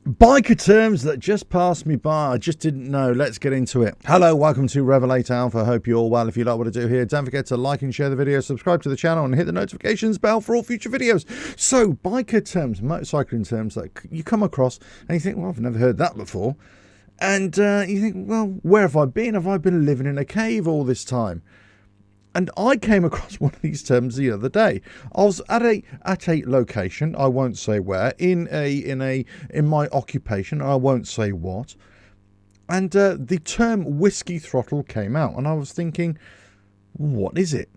Biker terms that just passed me by. I just didn't know. Let's get into it. Hello, welcome to RevelatorAlf. I hope you're all well. If you like what I do here, don't forget to like and share the video, subscribe to the channel, and hit the notifications bell for all future videos. So, biker terms, motorcycling terms that you come across and you think, well, I've never heard that before. And you think, well, where have I been? Have I been living in a cave all this time? And I came across one of these terms the other day. I was at a location, I won't say where, in my occupation, I won't say what. And the term whiskey throttle came out, and I was thinking, what is it?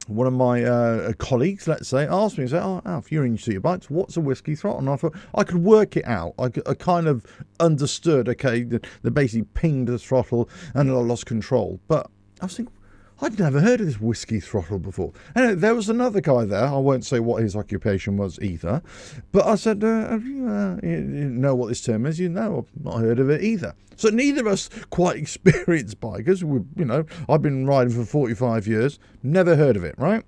One of my colleagues, let's say, asked me, "Oh, Alf, you're into your bikes. What's a whiskey throttle?" And I thought I could work it out. I kind of understood. Okay, they basically pinged the throttle and I lost control. But I was thinking, I'd never heard of this whiskey throttle before. And there was another guy there. I won't say what his occupation was either. But I said, you know what this term is? You know, I've not heard of it either. So neither of us quite experienced bikers. I've been riding for 45 years. Never heard of it, right?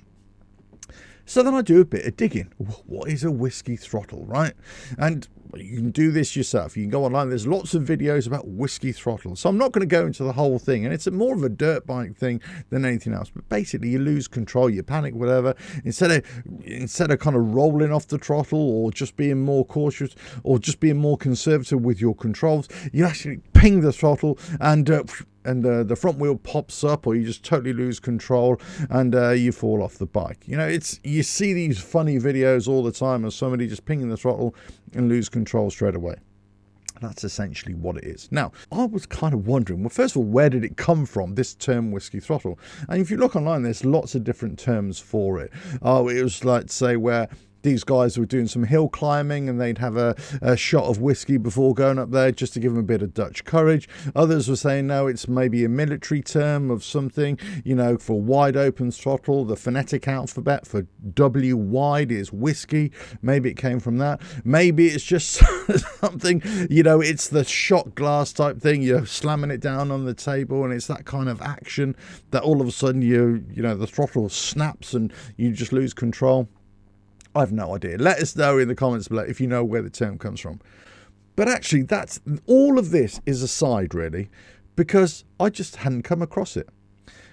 So then I do a bit of digging. What is a whiskey throttle, right? And you can do this yourself. You can go online. There's lots of videos about whiskey throttle. So I'm not going to go into the whole thing. And it's more of a dirt bike thing than anything else. But basically, you lose control, you panic, whatever. Instead of kind of rolling off the throttle or just being more cautious or just being more conservative with your controls, you actually ping the throttle and the front wheel pops up, or you just totally lose control and you fall off the bike. You know, you see these funny videos all the time of somebody just pinging the throttle and lose control straight away. That's essentially what it is. Now, I was kind of wondering, well, first of all, where did it come from, this term whiskey throttle? And if you look online, there's lots of different terms for it. It was like, say, where these guys were doing some hill climbing and they'd have a shot of whiskey before going up there just to give them a bit of Dutch courage. Others were saying, no, it's maybe a military term of something, you know, for wide open throttle. The phonetic alphabet for W wide is whiskey. Maybe it came from that. Maybe it's just something, you know, it's the shot glass type thing. You're slamming it down on the table and it's that kind of action that all of a sudden you know, the throttle snaps and you just lose control. I have no idea. Let us know in the comments below if you know where the term comes from. But actually, that's all of this is aside, really, because I just hadn't come across it.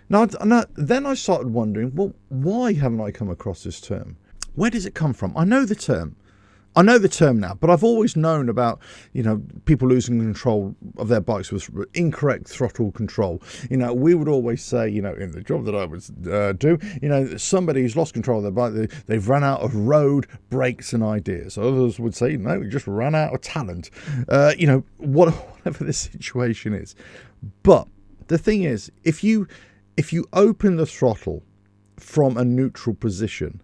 Now, then I started wondering, well, why haven't I come across this term? Where does it come from? I know the term. I know the term now, but I've always known about, you know, people losing control of their bikes with incorrect throttle control. You know, we would always say, you know, in the job that I would do, you know, somebody who's lost control of their bike, they've run out of road brakes and ideas. Others would say, no, we just ran out of talent. You know, whatever the situation is. But the thing is, if you open the throttle from a neutral position,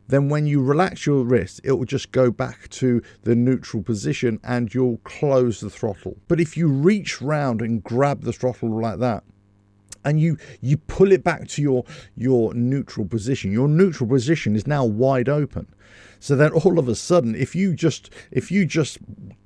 then when you relax your wrist, it will just go back to the neutral position and you'll close the throttle. But if you reach round and grab the throttle like that, and you pull it back to your neutral position is now wide open. So then all of a sudden, if you just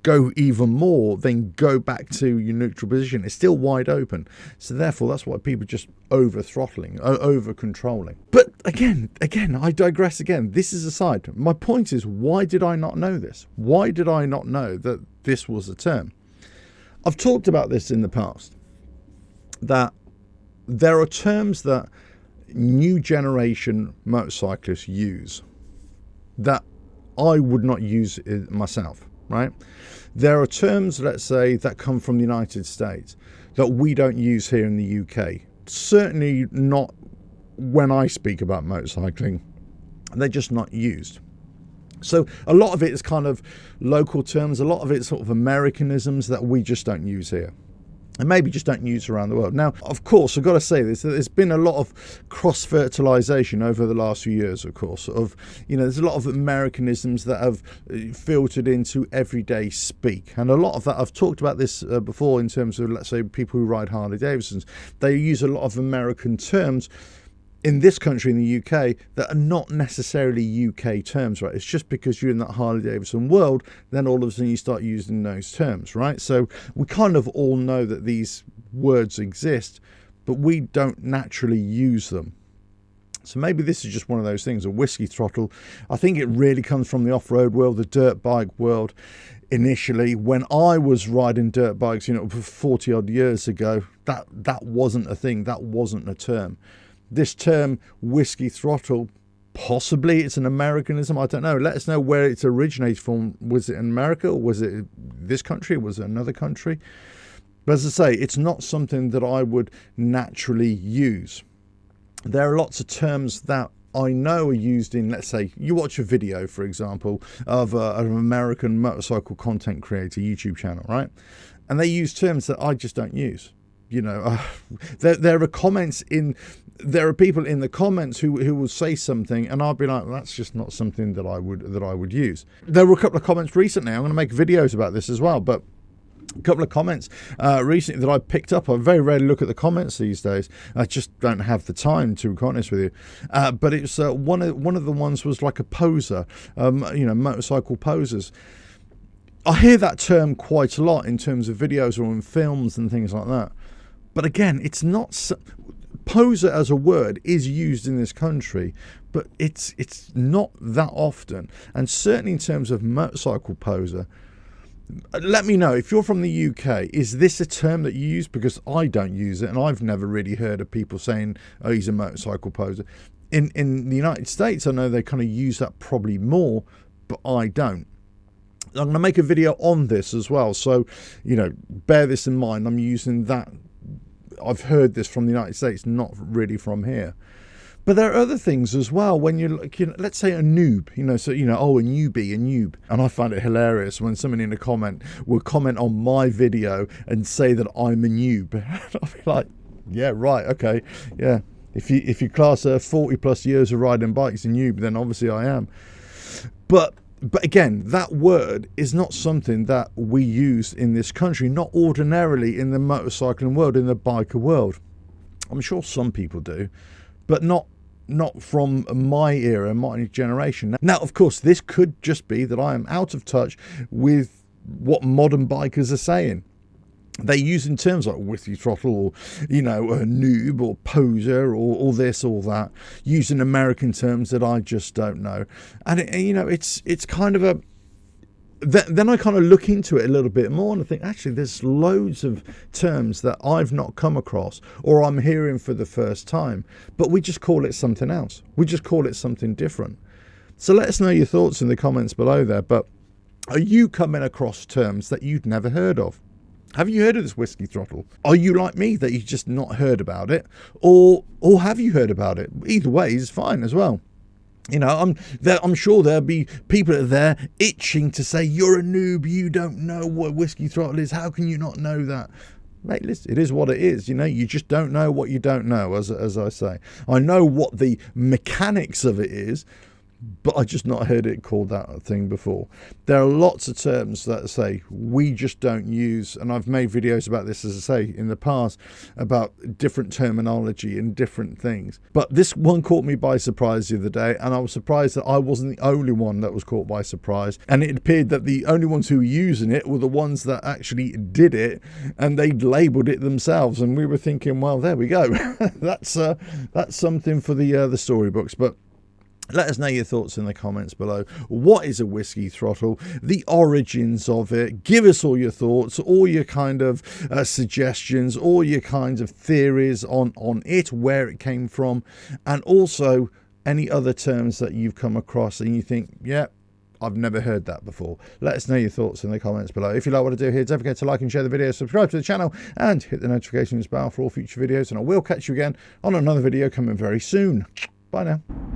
go even more, then go back to your neutral position, it's still wide open. So therefore, that's why people just over throttling, over controlling. But again, I digress again. This is aside. My point is, why did I not know this? Why did I not know that this was a term? I've talked about this in the past, that there are terms that new generation motorcyclists use that I would not use myself, right? There are terms, let's say, that come from the United States that we don't use here in the UK. Certainly not when I speak about motorcycling. They're just not used. So a lot of it is kind of local terms. A lot of it's sort of Americanisms that we just don't use here, and maybe just don't use around the world. Now, of course, I've got to say this, that there's been a lot of cross-fertilization over the last few years, of course, of, you know, there's a lot of Americanisms that have filtered into everyday speak. And a lot of that, I've talked about this before in terms of, let's say, people who ride Harley Davidsons. They use a lot of American terms in this country, in the UK, that are not necessarily UK terms, right? It's just because you're in that Harley Davidson world, then all of a sudden you start using those terms, right? So we kind of all know that these words exist, but we don't naturally use them. So maybe this is just one of those things, a whiskey throttle. I think it really comes from the off-road world, the dirt bike world. Initially, when I was riding dirt bikes, 40 odd years ago, that wasn't a thing. That wasn't a term. This term, whiskey throttle, possibly it's an Americanism. I don't know. Let us know where it originated from. Was it in America, or was it this country? Was it another country? But as I say, it's not something that I would naturally use. There are lots of terms that I know are used in, let's say, you watch a video, for example, of an American motorcycle content creator YouTube channel, right? And they use terms that I just don't use. There are comments there are people in the comments who will say something, and I'll be like, well, that's just not something that I would use. There were a couple of comments recently. I'm going to make videos about this as well, but a couple of comments recently that I picked up. I very rarely look at the comments these days. I just don't have the time, to be honest with you. But it's one of the ones was like a poser, motorcycle posers. I hear that term quite a lot in terms of videos or in films and things like that. But again, it's not poser as a word is used in this country, but it's not that often. And certainly in terms of motorcycle poser, let me know if you're from the UK, is this a term that you use? Because I don't use it, and I've never really heard of people saying, oh, he's a motorcycle poser. In the United States, I know they kind of use that probably more, but I don't. I'm going to make a video on this as well, so bear this in mind. I'm using that. I've heard this from the United States, not really from here. But there are other things as well. When you're like, let's say a noob, a noob. And I find it hilarious when someone in a comment will comment on my video and say that I'm a noob. I'll be like, yeah, right, okay, yeah. If you class 40 plus years of riding bikes a noob, then obviously I am. But again, that word is not something that we use in this country, not ordinarily in the motorcycling world, in the biker world. I'm sure some people do, but not from my era, my generation. Now, of course, this could just be that I am out of touch with what modern bikers are saying. They're using terms like whiskey throttle, or a noob, or poser, or this or that, using American terms that I just don't know. And it's kind of a. Then I kind of look into it a little bit more, and I think actually there's loads of terms that I've not come across or I'm hearing for the first time, but we just call it something else. We just call it something different. So let us know your thoughts in the comments below there. But are you coming across terms that you'd never heard of? Have you heard of this whiskey throttle? Are you like me that you've just not heard about it, or have you heard about it? Either way is fine as well. I'm sure there'll be people there itching to say, you're a noob, you don't know what whiskey throttle is, how can you not know that? Mate, listen, it is what it is. You just don't know what you don't know, as I say. I know what the mechanics of it is, but I just not heard it called that thing before. There are lots of terms that say we just don't use, and I've made videos about this, as I say, in the past, about different terminology and different things. But this one caught me by surprise the other day, and I was surprised that I wasn't the only one that was caught by surprise. And it appeared that the only ones who were using it were the ones that actually did it, and they'd labelled it themselves. And we were thinking, well, there we go. that's something for the storybooks. But let us know your thoughts in the comments below. What is a whiskey throttle? The origins of it. Give us all your thoughts, all your kind of suggestions, all your kinds of theories on it, where it came from, and also any other terms that you've come across and you think, yeah, I've never heard that before. Let us know your thoughts in the comments below. If you like what I do here, don't forget to like and share the video, subscribe to the channel, and hit the notifications bell for all future videos. And I will catch you again on another video coming very soon. Bye now.